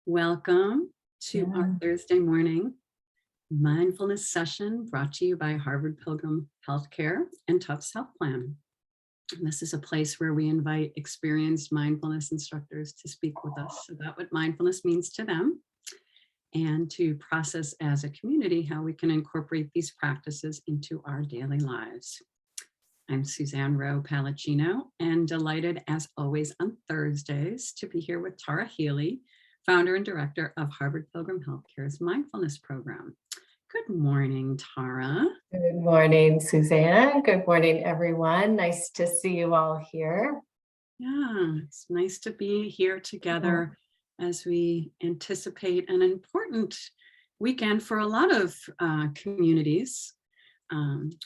Welcome to our Thursday morning mindfulness session brought to you by Harvard Pilgrim Healthcare and Tufts Health Plan. And this is a place where we invite experienced mindfulness instructors to speak with us about what mindfulness means to them and to process as a community how we can incorporate these practices into our daily lives. I'm Suzanne Rowe Palacino, and delighted as always on Thursdays to be here with Tara Healey, founder and director of Harvard Pilgrim Healthcare's mindfulness program. Good morning, Tara. Good morning, Suzanne. Good morning, everyone. Nice to see you all here. Yeah, it's nice to be here together as we anticipate an important weekend for a lot of communities.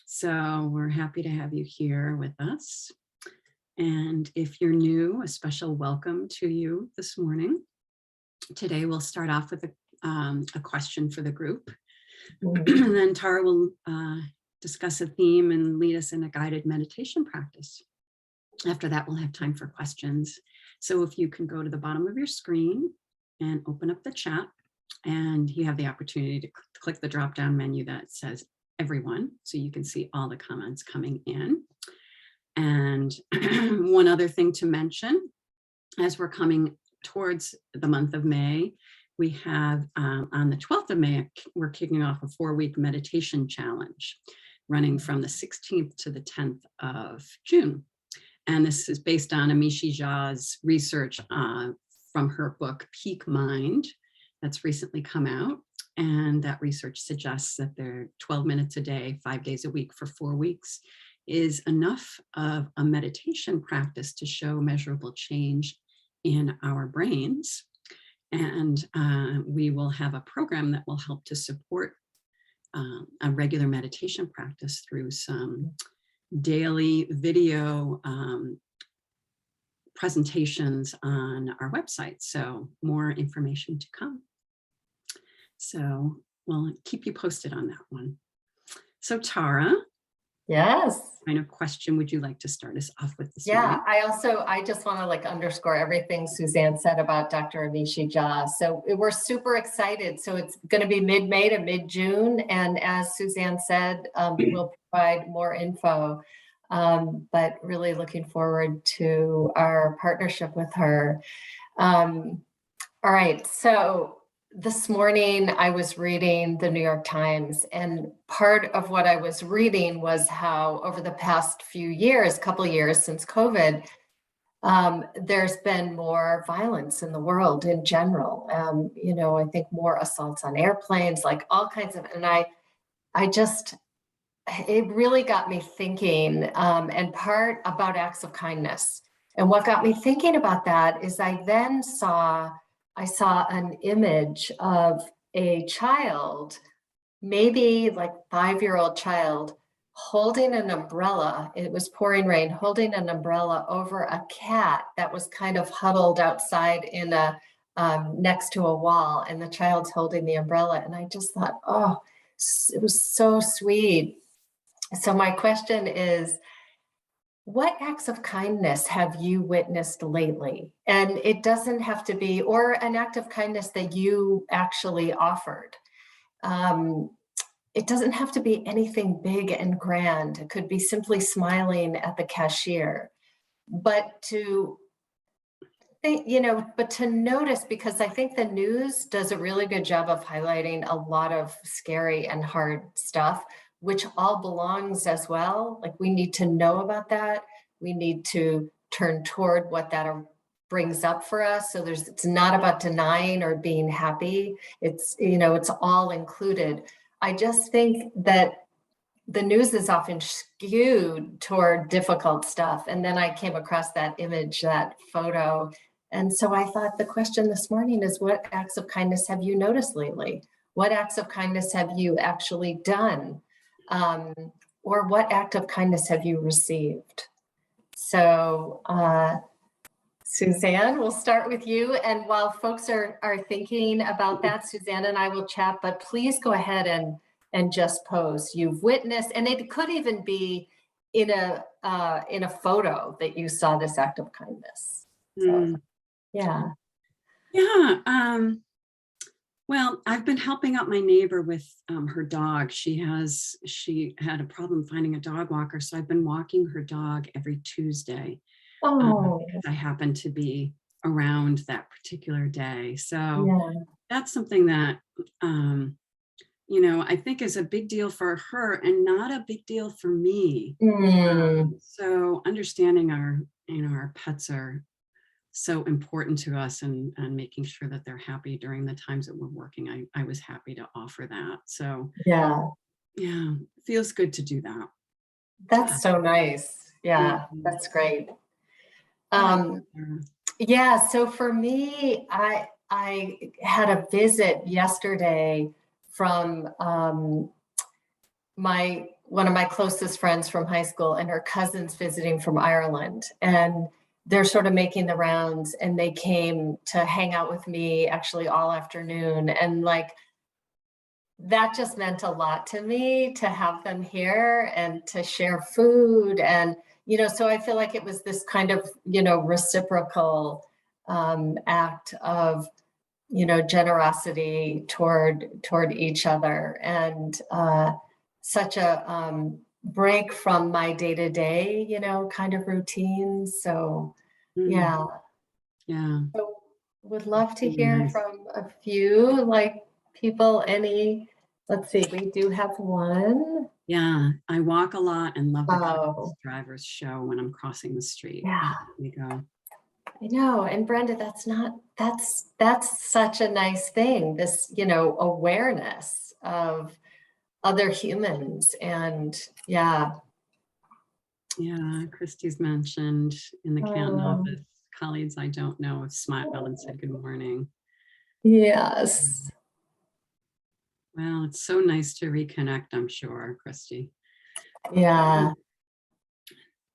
So we're happy to have you here with us. And if you're new, a special welcome to you this morning. Today, we'll start off with a question for the group. And then Tara will discuss a theme and lead us in a guided meditation practice. After that, we'll have time for questions. So if you can go to the bottom of your screen and open up the chat, and you have the opportunity to click the drop-down menu that says everyone, so you can see all the comments coming in. And one other thing to mention, as we're coming towards the month of May, we have on the 12th of May, we're kicking off a 4-week meditation challenge running from the 16th to the 10th of June. And this is based on Amishi Jha's research from her book, Peak Mind, that's recently come out. And that research suggests that there 12 minutes a day, 5 days a week for 4 weeks is enough of a meditation practice to show measurable change in our brains. And we will have a program that will help to support a regular meditation practice through some daily video presentations on our website. So more information to come. So we'll keep you posted on that one. So Tara. Yes. What kind of question would you like to start us off with this morning? I just want to underscore everything Suzanne said about Dr. Amishi Jha. So we're super excited. So it's going to be mid-May to mid-June. And as Suzanne said, we'll provide more info. But really looking forward to our partnership with her. All right. So this morning, I was reading the New York Times, and part of what I was reading was how over the past few years, couple of years since COVID, there's been more violence in the world in general. I think more assaults on airplanes, like all kinds of, and it really got me thinking, and part about acts of kindness. And what got me thinking about that is I saw an image of a child, maybe like 5-year-old child, holding an umbrella. It was pouring rain, holding an umbrella over a cat that was kind of huddled outside in next to a wall, and the child's holding the umbrella. And I just thought, oh, it was so sweet. So my question is, what acts of kindness have you witnessed lately? And it doesn't have to be, or an act of kindness that you actually offered. It doesn't have to be anything big and grand. It could be simply smiling at the cashier. But to notice, because I think the news does a really good job of highlighting a lot of scary and hard stuff, which all belongs as well. Like, we need to know about that. We need to turn toward what that brings up for us. So it's not about denying or being happy. It's all included. I just think that the news is often skewed toward difficult stuff. And then I came across that image, that photo. And so I thought the question this morning is, what acts of kindness have you noticed lately? What acts of kindness have you actually done? Or what act of kindness have you received? So, Suzanne, we'll start with you. And while folks are thinking about that, Suzanne and I will chat, but please go ahead and just pose. You've witnessed, and it could even be in a photo that you saw this act of kindness. So, yeah. Yeah. Well, I've been helping out my neighbor with her dog. She had a problem finding a dog walker, so I've been walking her dog every Tuesday Oh, because I happen to be around that particular day. So yeah. that's something that I think is a big deal for her and not a big deal for me. Mm, So understanding our pets are so important to us, and making sure that they're happy during the times that we're working. I was happy to offer that. So yeah, yeah, it feels good to do that. that's so nice. Yeah, Mhm. that's great. How about Um, you, Sarah? yeah, so for me, I had a visit yesterday from my one of my closest friends from high school and her cousins visiting from Ireland. And they're sort of making the rounds and they came to hang out with me actually all afternoon. And like that just meant a lot to me to have them here and to share food. And, so I feel like it was this kind of, reciprocal act of, generosity toward each other. And such a break from my day-to-day, kind of routine. So Mm, yeah. yeah, So would love to really hear nice. from a few like people, let's see, we do have one. Yeah, I walk a lot and love the Oh, kindness drivers show when I'm crossing the street. yeah. There we go. I know. And Brenda, that's such a nice thing. This, awareness of other humans. And yeah. Yeah, Christy's mentioned in the Canton Um, office, colleagues I don't know have smiled and said good morning. yes. Well, it's so nice to reconnect, I'm sure, Christy. Yeah.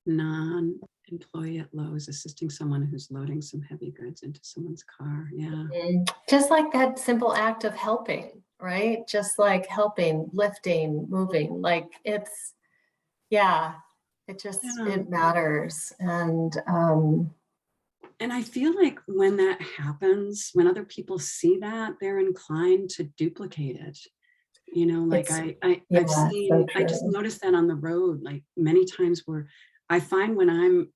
Non-employee at Lowe's assisting someone who's loading some heavy goods into someone's car. Yeah. Just like that simple act of helping, right? Just like helping, lifting, moving, like yeah, Yeah. it matters. And I feel like when that happens, when other people see that, they're inclined to duplicate it. Like It's, yeah, so I just true. noticed that on the road, like many times where I find when I'm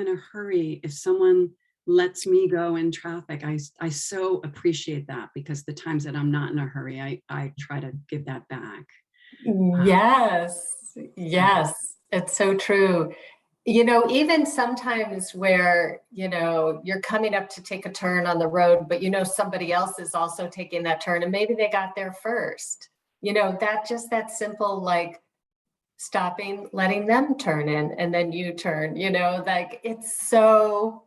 in a hurry, if someone lets me go in traffic, I so appreciate that, because the times that I'm not in a hurry, I try to give that back. Yes, So, yes, it's so true. Even sometimes where, you're coming up to take a turn on the road, but somebody else is also taking that turn and maybe they got there first. That simple like stopping, letting them turn in and then you turn, like it's so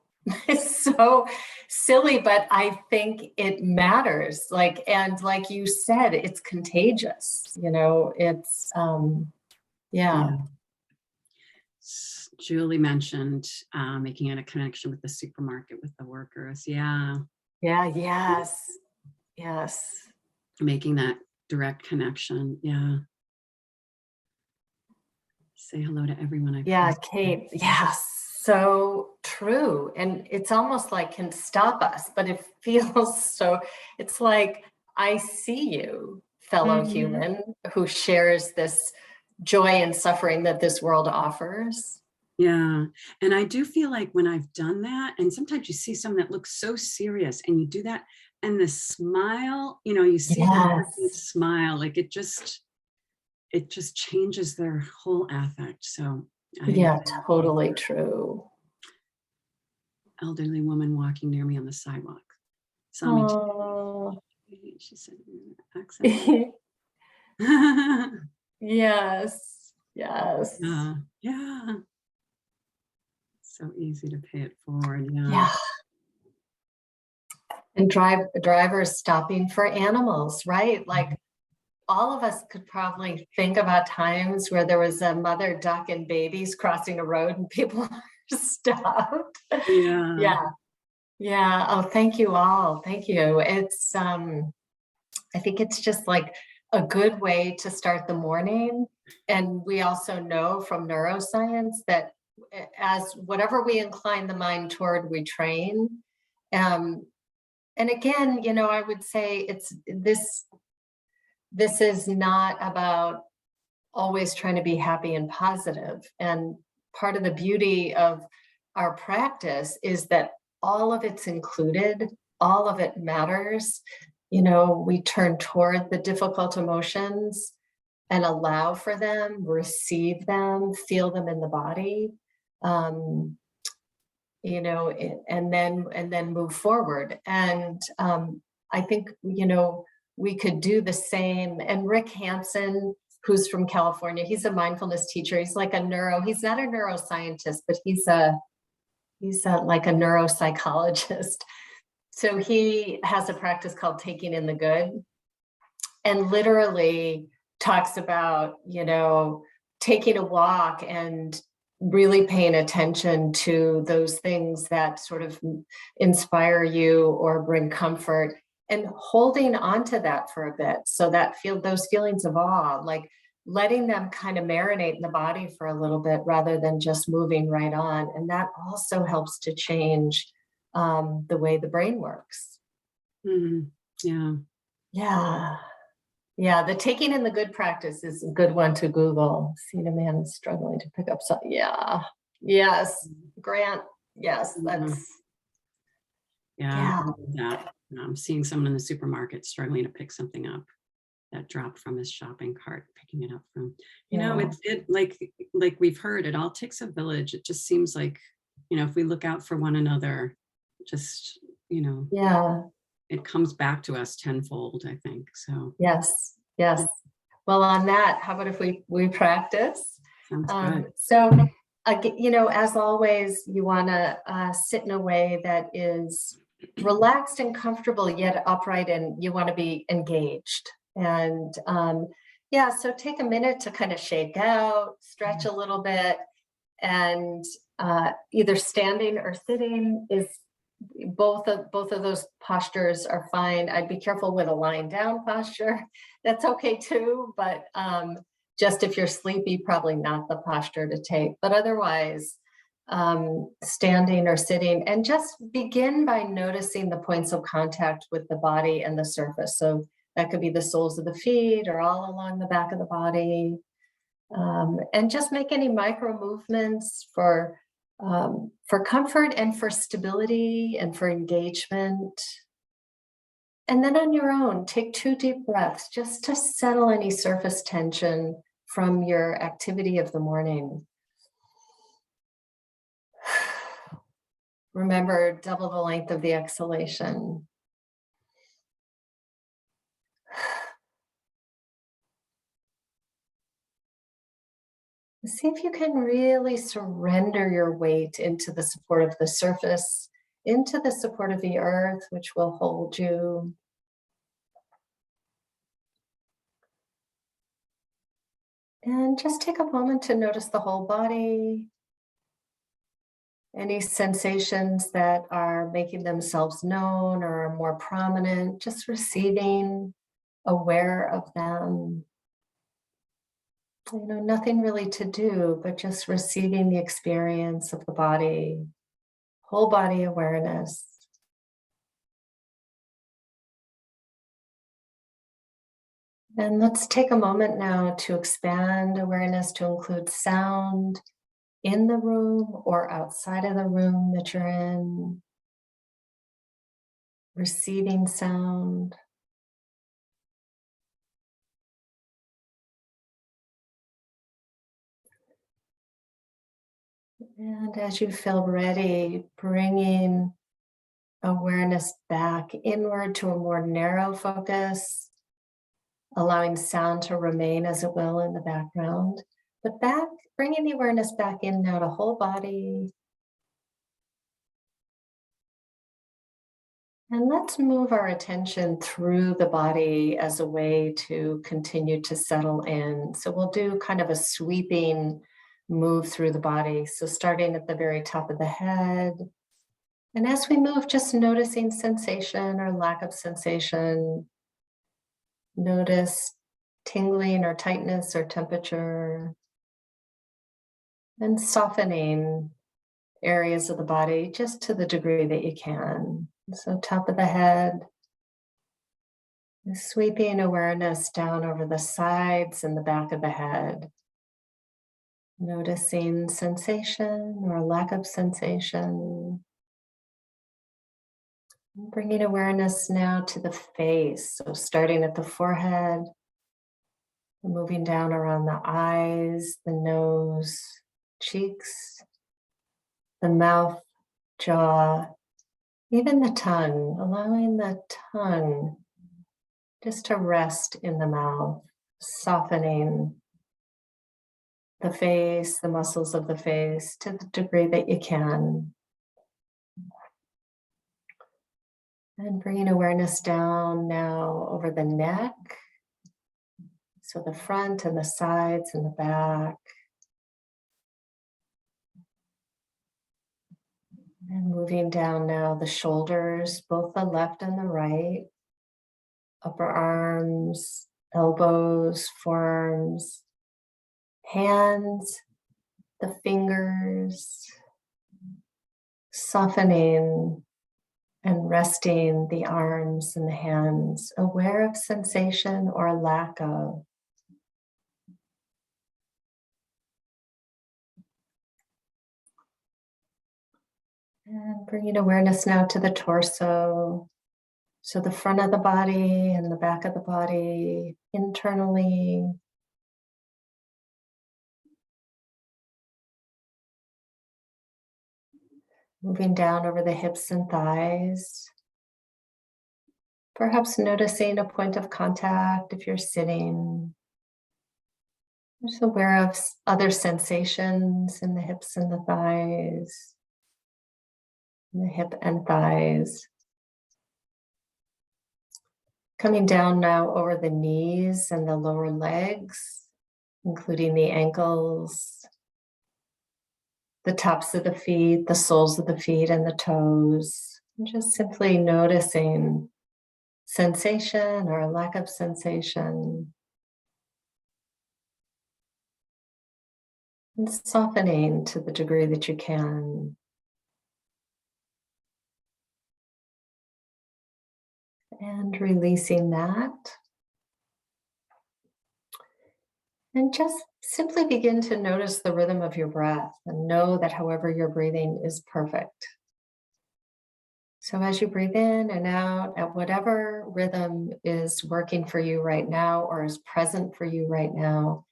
it's so silly, but I think it matters. Like, and like you said, it's contagious, it's yeah. yeah. Julie mentioned making it a connection with the supermarket with the workers. Yeah. Yeah, yes, yes. Making that direct connection. Yeah. Say hello to everyone I Yeah, pass. Kate. Yeah, so true. And it's almost like can stop us, but it feels so, it's like, I see you, fellow Mhm. human, who shares this joy and suffering that this world offers. Yeah. And I do feel like when I've done that, and sometimes you see someone that looks so serious and you do that, and the smile, you see the person Yes. smile, like it just changes their whole affect. So I Yeah, totally true. elderly woman walking near me on the sidewalk saw me Oh. today. She said, accent. Yes. Yes. Yeah. So easy to pay it forward. Yeah. Yeah. And drivers stopping for animals, right? Like all of us could probably think about times where there was a mother duck and babies crossing a road and people stopped. Yeah. Yeah. Yeah. Oh, thank you all. Thank you. It's I think it's just like a good way to start the morning. And we also know from neuroscience that as whatever we incline the mind toward, we train. Um, And again, I would say this is not about always trying to be happy and positive. And part of the beauty of our practice is that all of it's included, all of it matters. We turn toward the difficult emotions and allow for them, receive them, feel them in the body. Um, and then move forward. And I think, we could do the same. And Rick Hansen, who's from California, he's a mindfulness teacher. He's like he's not a neuroscientist, but he's like a neuropsychologist. So he has a practice called taking in the good, and literally talks about, taking a walk and really paying attention to those things that sort of inspire you or bring comfort, and holding on to that for a bit. So that those feelings of awe, like letting them kind of marinate in the body for a little bit rather than just moving right on. And that also helps to change the way the brain works. Mm, yeah. Yeah. Yeah, the taking in the good practice is a good one to Google. Seen a man is struggling to pick up something. Yeah. Yes. Grant. Yes. That's, Yeah. That. I'm seeing someone in the supermarket struggling to pick something up that dropped from his shopping cart, picking it up from, it like we've heard, it all takes a village. It just seems like, if we look out for one another, just, yeah. it comes back to us tenfold, I think. So Yes. Yes. Well, on that, how about if we practice? sounds good. So, as always, you want to sit in a way that is relaxed and comfortable, yet upright, and you want to be engaged. And so take a minute to kind of shake out, stretch a little bit, and either standing or sitting is both of those postures are fine. I'd be careful with a lying down posture. That's okay too, but just if you're sleepy, probably not the posture to take. But otherwise, standing or sitting, and just begin by noticing the points of contact with the body and the surface. So that could be the soles of the feet or all along the back of the body. And just make any micro movements for comfort and for stability and for engagement. And then on your own, take 2 deep breaths just to settle any surface tension from your activity of the morning. Remember, double the length of the exhalation. See if you can really surrender your weight into the support of the surface, into the support of the earth, which will hold you. And just take a moment to notice the whole body. Any sensations that are making themselves known or are more prominent, just receiving, aware of them. Nothing really to do, but just receiving the experience of the body, whole body awareness. And let's take a moment now to expand awareness to include sound in the room or outside of the room that you're in. Receiving sound. And as you feel ready, bringing awareness back inward to a more narrow focus, allowing sound to remain as it will in the background, but bringing the awareness back in now to whole body. And let's move our attention through the body as a way to continue to settle in. So we'll do kind of a sweeping move through the body. So starting at the very top of the head. And as we move, just noticing sensation or lack of sensation. Notice tingling or tightness or temperature. And softening areas of the body just to the degree that you can. So top of the head, sweeping awareness down over the sides and the back of the head. Noticing sensation or lack of sensation. Bringing awareness now to the face. So starting at the forehead, moving down around the eyes, the nose, cheeks, the mouth, jaw, even the tongue, allowing the tongue just to rest in the mouth, softening the face, the muscles of the face to the degree that you can. And bringing awareness down now over the neck. So the front and the sides and the back. And moving down now the shoulders, both the left and the right. Upper arms, elbows, forearms, hands, the fingers, softening and resting the arms and the hands, aware of sensation or lack of. And bringing awareness now to the torso. So the front of the body and the back of the body, internally. Moving down over the hips and thighs. Perhaps noticing a point of contact if you're sitting. Just aware of other sensations in the hips and the thighs. The hip and thighs. Coming down now over the knees and the lower legs, including the ankles, the tops of the feet, the soles of the feet and the toes. And just simply noticing sensation or lack of sensation. And softening to the degree that you can. And releasing that. And just simply begin to notice the rhythm of your breath and know that however you're breathing is perfect. So as you breathe in and out at whatever rhythm is working for you right now or is present for you right now,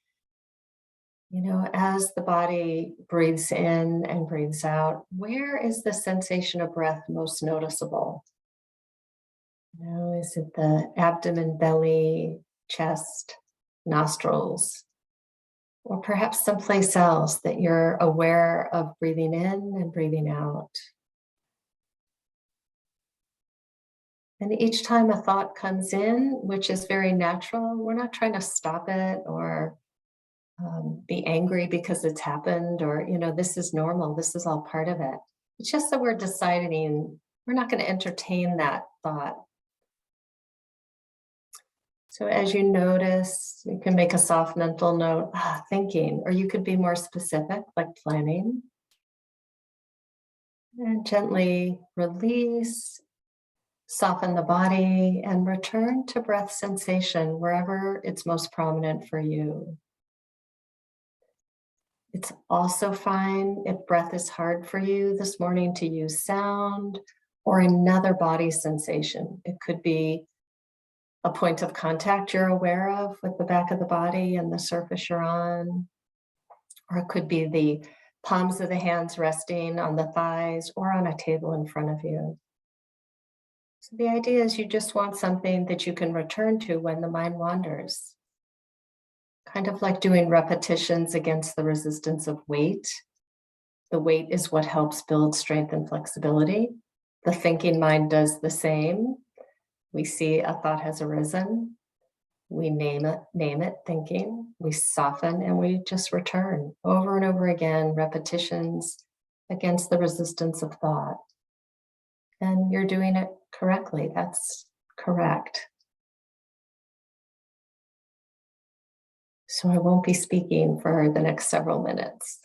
as the body breathes in and breathes out, where is the sensation of breath most noticeable? Is it the abdomen, belly, chest, nostrils, or perhaps someplace else that you're aware of breathing in and breathing out? And each time a thought comes in, which is very natural, we're not trying to stop it or be angry because it's happened or, this is normal. This is all part of it. It's just that we're deciding we're not going to entertain that thought. So as you notice, you can make a soft mental note, thinking, or you could be more specific, like planning. And gently release, soften the body, and return to breath sensation wherever it's most prominent for you. It's also fine if breath is hard for you this morning to use sound or another body sensation. It could be a point of contact you're aware of with the back of the body and the surface you're on. Or it could be the palms of the hands resting on the thighs or on a table in front of you. So the idea is you just want something that you can return to when the mind wanders. Kind of like doing repetitions against the resistance of weight. The weight is what helps build strength and flexibility. The thinking mind does the same. We see a thought has arisen. We name it thinking. We soften and we just return over and over again, repetitions against the resistance of thought. And you're doing it correctly. That's correct. So I won't be speaking for the next several minutes.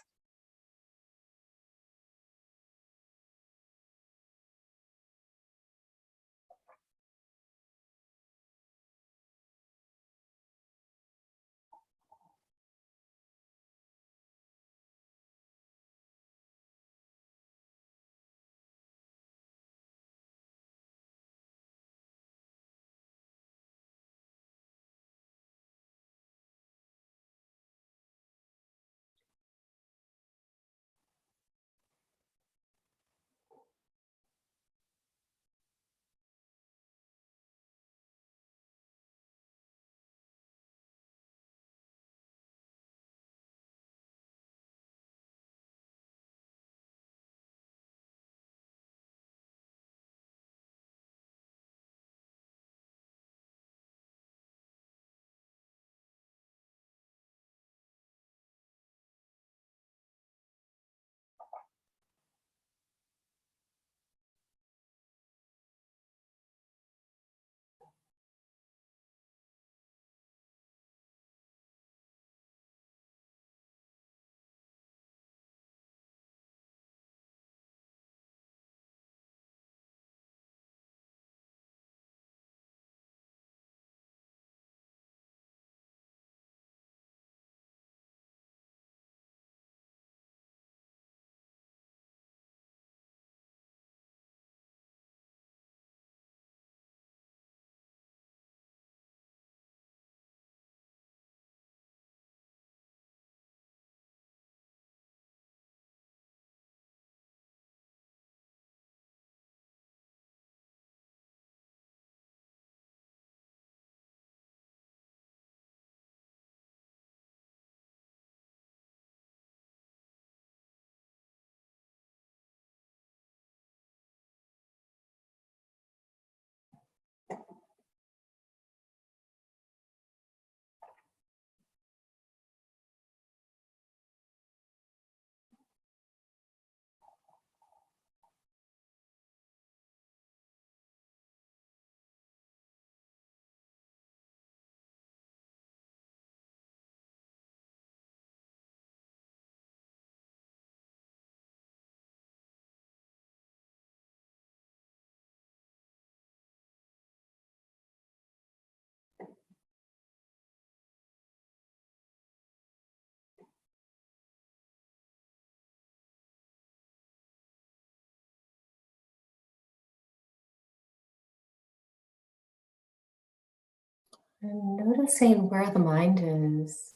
And noticing where the mind is,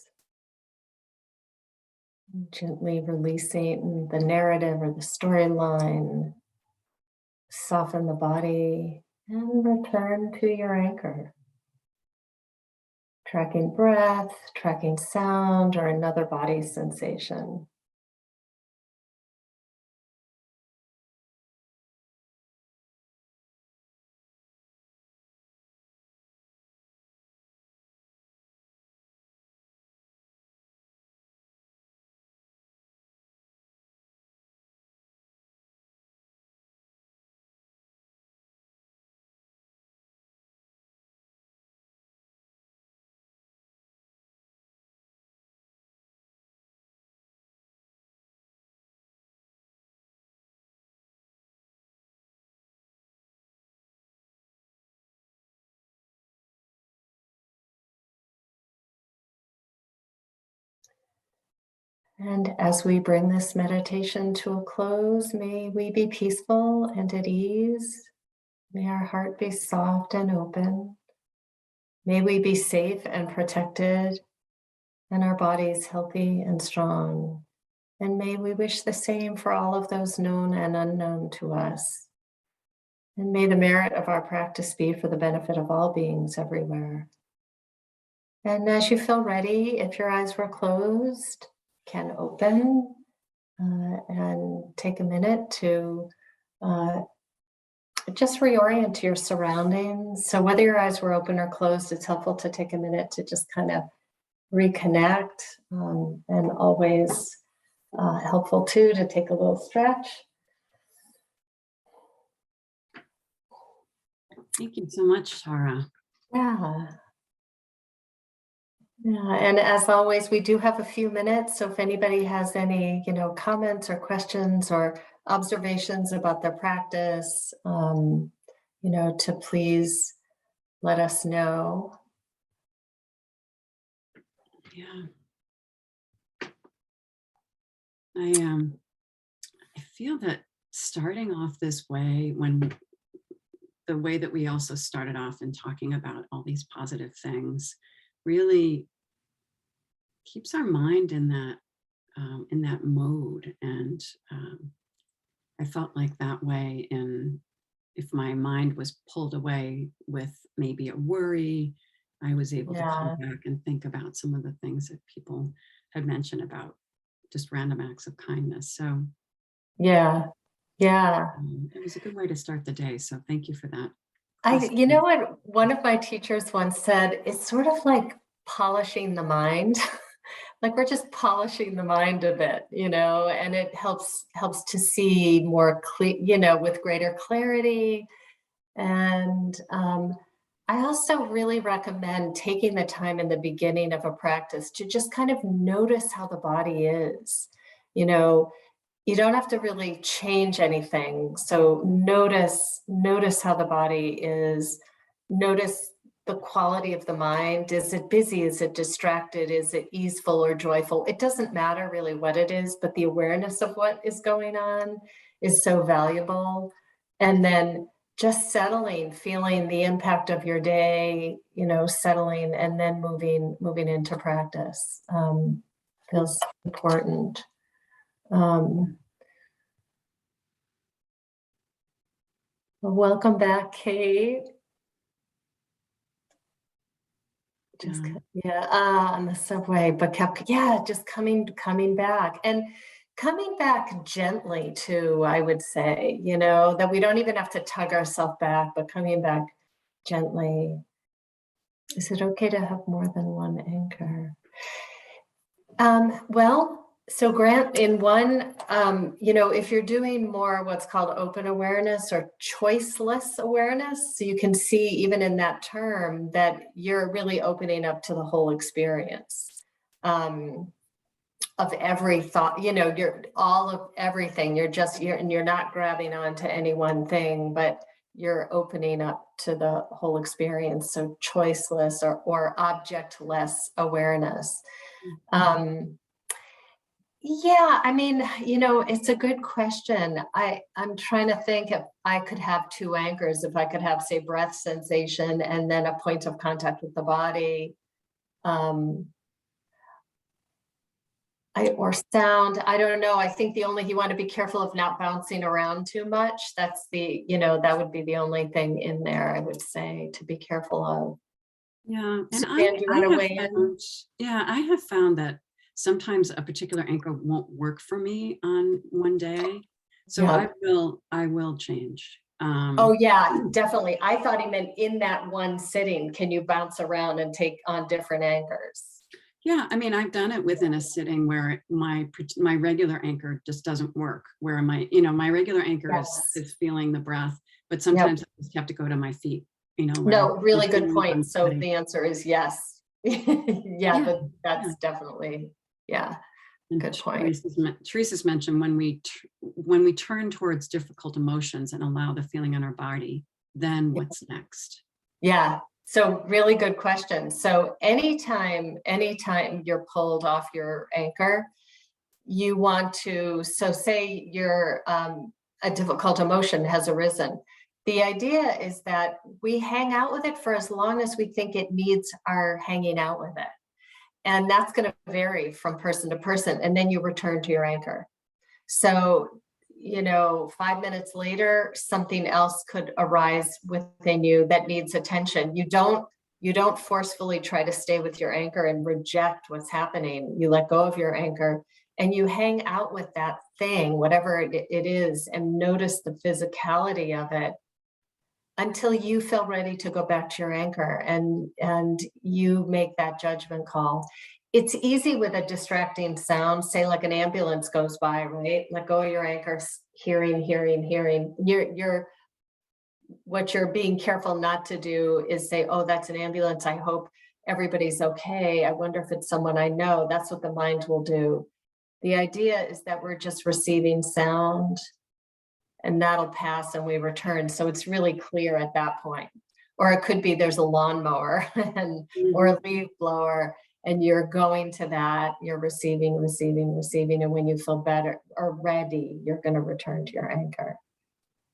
gently releasing the narrative or the storyline, soften the body, and return to your anchor. Tracking breath, tracking sound, or another body sensation. And as we bring this meditation to a close, may we be peaceful and at ease. May our heart be soft and open. May we be safe and protected, and our bodies healthy and strong. And may we wish the same for all of those known and unknown to us. And may the merit of our practice be for the benefit of all beings everywhere. And as you feel ready, if your eyes were closed, can open and take a minute to just reorient to your surroundings. So whether your eyes were open or closed, it's helpful to take a minute to just kind of reconnect, and always helpful too to take a little stretch. Thank you so much, Tara. Yeah. Yeah, and as always, we do have a few minutes. So if anybody has any, comments or questions or observations about their practice, to please let us know. Yeah. I feel that starting off this way, when the way that we also started off in talking about all these positive things, really keeps our mind in that mode. And I felt like that way, if my mind was pulled away with maybe a worry, I was able to come back and think about some of the things that people had mentioned about just random acts of kindness. So Yeah. it was a good way to start the day. So thank you for that. You know what one of my teachers once said, it's sort of like polishing the mind. Like we're just polishing the mind a bit, and it helps to see more clear, with greater clarity. And I also really recommend taking the time in the beginning of a practice to just kind of notice how the body is. You don't have to really change anything. So notice how the body is. Notice the quality of the mind. Is it busy? Is it distracted? Is it easeful or joyful? It doesn't matter really what it is, but the awareness of what is going on is so valuable. And then just settling, feeling the impact of your day, settling, and then moving into practice feels important. Welcome back, Kate. Just on the subway, but just coming back, and coming back gently too. I would say, that we don't even have to tug ourselves back, but coming back gently. Is it okay to have more than one anchor? So Grant, in one, if you're doing more what's called open awareness or choiceless awareness, so you can see even in that term that you're really opening up to the whole experience of every thought, you're all of everything. You're not grabbing onto any one thing, but you're opening up to the whole experience. So choiceless or objectless awareness. Yeah, I mean, it's a good question. I'm trying to think if I could have two anchors, if I could have, say, breath sensation and then a point of contact with the body. Um, or sound, I don't know. I think you want to be careful of not bouncing around too much. That's that would be the only thing in there, I would say, to be careful of. Yeah, and Suzanne, do you want to weigh in? I have found that sometimes a particular anchor won't work for me on one day. So Yeah. I will change. Oh, yeah, definitely. I thought he meant in that one sitting, can you bounce around and take on different anchors? Yeah, I mean, I've done it within a sitting where my regular anchor just doesn't work. Where my regular anchor Yes. is feeling the breath, but Yep. sometimes I just have to go to my feet. Where No, really my good hands point. on So body. the answer is yes. Yeah, Yeah, yeah. that's definitely, yeah, And good point. Teresa's mentioned when we turn towards difficult emotions and allow the feeling in our body, then what's next? Yeah, so really good question. So anytime you're pulled off your anchor, you want to, so say a difficult emotion has arisen. The idea is that we hang out with it for as long as we think it needs our hanging out with it. And that's going to vary from person to person. And then you return to your anchor. So, 5 minutes later, something else could arise within you that needs attention. You don't forcefully try to stay with your anchor and reject what's happening. You let go of your anchor and you hang out with that thing, whatever it is, and notice the physicality of it until you feel ready to go back to your anchor, and you make that judgment call. It's easy with a distracting sound, say like an ambulance goes by, right? Let go of your anchor, hearing. What you're being careful not to do is say, oh, that's an ambulance. I hope everybody's okay. I wonder if it's someone I know. That's what the mind will do. The idea is that we're just receiving sound and that'll pass and we return. So it's really clear at that point. Or it could be there's a lawnmower or a leaf blower, and you're going to that, you're receiving. And when you feel better or ready, you're going to return to your anchor.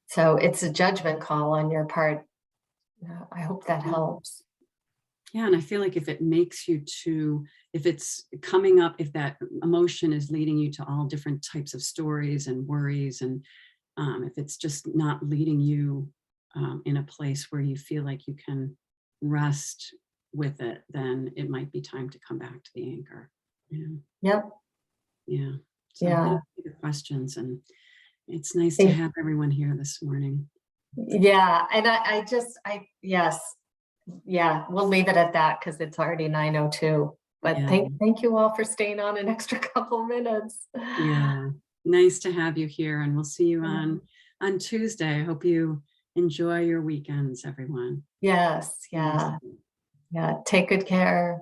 So it's a judgment call on your part. I hope that helps. Yeah, and I feel like if it's coming up, if that emotion is leading you to all different types of stories and worries, and if it's just not leading you in a place where you feel like you can rest with it, then it might be time to come back to the anchor. Yep. Yeah. So Yeah. thank you for the questions, and it's nice to have everyone here this morning. Yeah. And yes. Yeah, we'll leave it at that because it's already 9:02. But Yeah. thank you all for staying on an extra couple minutes. Yeah. Nice to have you here, and we'll see you on Tuesday. I hope you enjoy your weekends, everyone. Yes. Yeah. Yeah. Take good care.